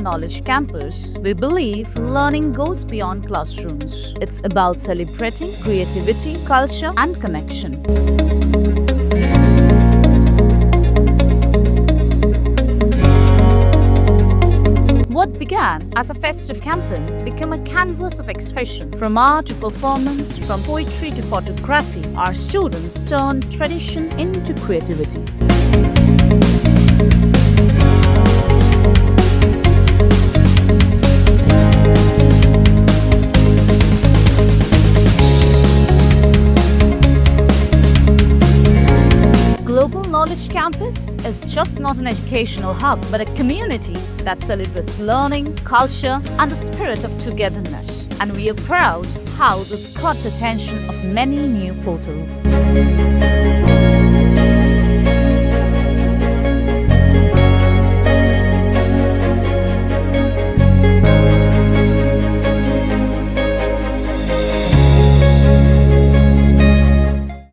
Knowledge Campus, we believe learning goes beyond classrooms. It's about celebrating creativity, culture, and connection. What began as a festive campaign became a canvas of expression. From art to performance, from poetry to photography, our students turned tradition into creativity. Global Knowledge Campus is just not an educational hub, but a community that celebrates learning, culture, and the spirit of togetherness. And we are proud how this caught the attention of many new portals.